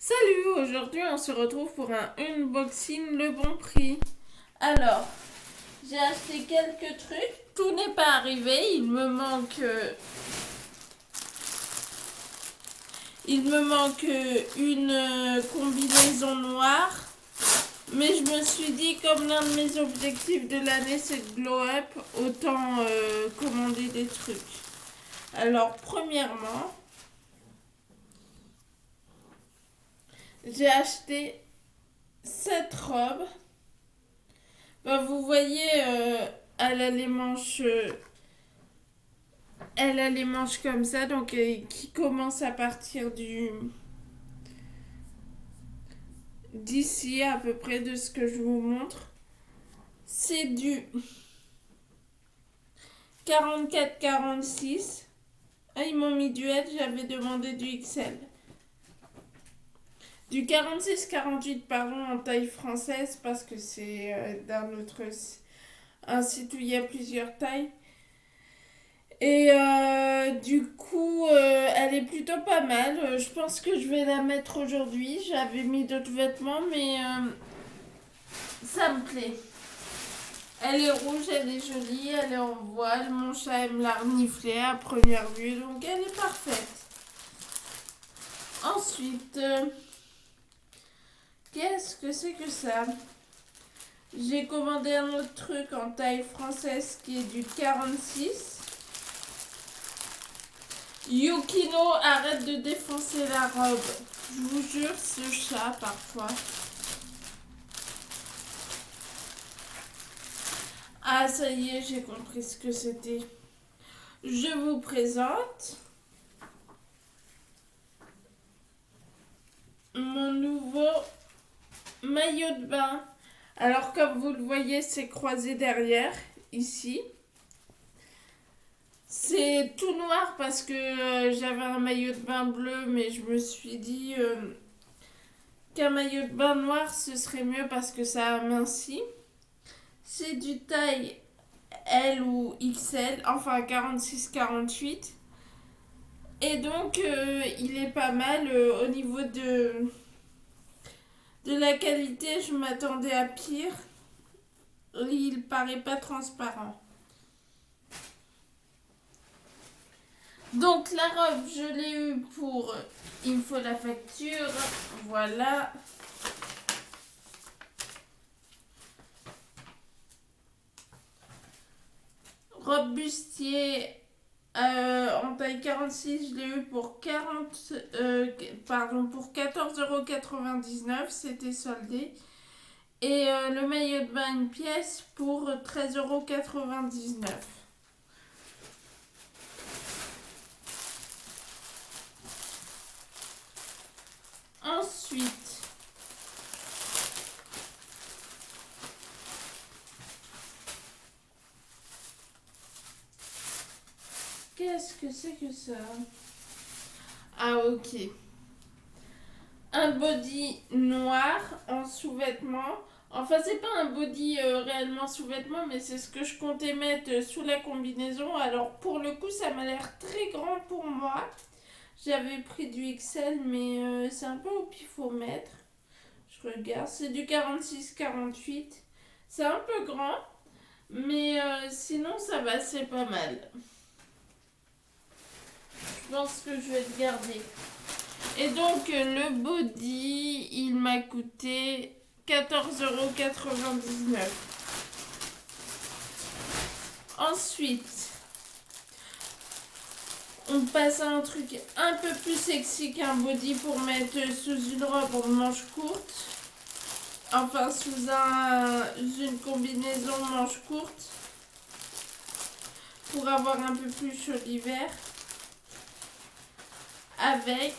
Salut, aujourd'hui on se retrouve pour un unboxing Le Bon Prix. Alors, j'ai acheté quelques trucs, tout n'est pas arrivé, il me manque une combinaison noire, mais je me suis dit comme l'un de mes objectifs de l'année c'est de glow up, autant commander des trucs. Alors, premièrement, j'ai acheté cette robe. Vous voyez, elle a les manches, elle a les manches comme ça, donc qui commence à partir du d'ici à peu près de ce que je vous montre. C'est du 44-46. Ah, ils m'ont mis du L, j'avais demandé du XL. Du 46-48, pardon, en taille française, parce que c'est un site où il y a plusieurs tailles. Et du coup, elle est plutôt pas mal. Je pense que je vais la mettre aujourd'hui. J'avais mis d'autres vêtements, mais ça me plaît. Elle est rouge, elle est jolie, elle est en voile. Mon chat aime la renifler à première vue, donc elle est parfaite. Ensuite, qu'est-ce que c'est que ça? J'ai commandé un autre truc en taille française qui est du 46. Yukino, arrête de défoncer la robe. Je vous jure, ce chat, parfois. Ah, ça y est, j'ai compris ce que c'était. Je vous présente mon nouveau maillot de bain. Alors, comme vous le voyez, c'est croisé derrière, ici. C'est tout noir parce que j'avais un maillot de bain bleu, mais je me suis dit qu'un maillot de bain noir, ce serait mieux parce que ça amincit. C'est du taille L ou XL, enfin 46-48. Et donc, il est pas mal au niveau de la qualité. Je m'attendais à pire. Il paraît pas transparent. Donc, la robe, je l'ai eue pour. Il me faut la facture. Voilà. Robe bustier en taille 46, je l'ai eu pour pour 14,99 €, c'était soldé. Et le maillot de bain, une pièce pour 13,99 €. Ensuite, qu'est-ce que c'est que ça? Ah, ok. Un body noir en sous-vêtements. Enfin, c'est pas un body réellement sous-vêtements, mais c'est ce que je comptais mettre sous la combinaison. Alors, pour le coup, ça m'a l'air très grand pour moi. J'avais pris du XL, mais c'est un peu au pifomètre. Je regarde, c'est du 46-48. C'est un peu grand, mais sinon, ça va, c'est pas mal. Je pense que je vais le garder. Et donc, le body, il m'a coûté 14,99 €. Ensuite, on passe à un truc un peu plus sexy qu'un body pour mettre sous une robe en manche courte. Enfin, sous une combinaison manche courte. Pour avoir un peu plus chaud l'hiver. Avec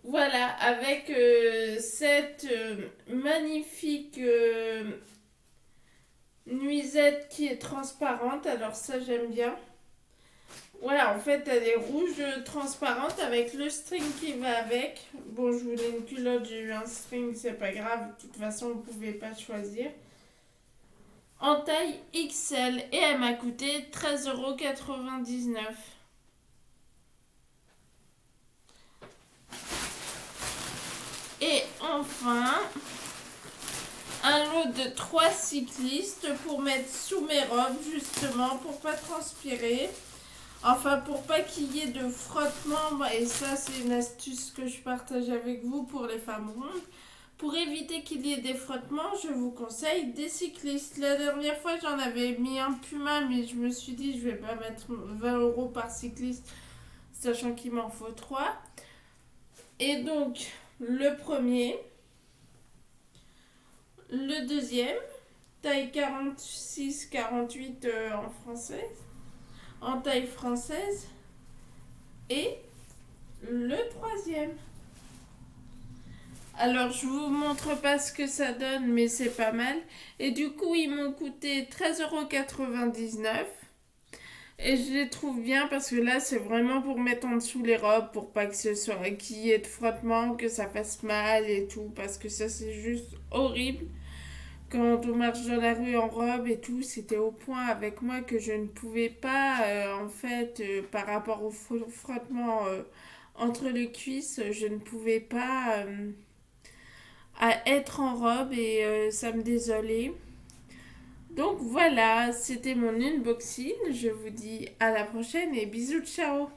voilà, avec cette magnifique nuisette qui est transparente. Alors ça, j'aime bien. Voilà, en fait, elle est rouge transparente avec le string qui va avec. Bon, je voulais une culotte, j'ai eu un string, c'est pas grave. De toute façon, vous pouvez pas choisir. en taille XL et elle m'a coûté 13,99 €. Et enfin, un lot de 3 cyclistes pour mettre sous mes robes, justement, pour pas transpirer. Enfin, pour pas qu'il y ait de frottement. Et ça, c'est une astuce que je partage avec vous pour les femmes rondes. Pour éviter qu'il y ait des frottements, je vous conseille des cyclistes. La dernière fois, j'en avais mis un Puma, mais je me suis dit, je vais pas mettre 20 € par cycliste, sachant qu'il m'en faut 3. Et donc, le premier, le deuxième, taille 46-48 en français, en taille française, et le troisième. Alors, je vous montre pas ce que ça donne, mais c'est pas mal. Et du coup, ils m'ont coûté 13,99 €. Et je les trouve bien parce que là, c'est vraiment pour mettre en dessous les robes, pour pas que ce soit qu'il y ait de frottement, que ça fasse mal et tout, parce que ça, c'est juste horrible. Quand on marche dans la rue en robe et tout, c'était au point avec moi que je ne pouvais pas, par rapport au frottement entre les cuisses, je ne pouvais pas être en robe et ça me désolait. Donc voilà, c'était mon unboxing. Je vous dis à la prochaine et bisous, ciao!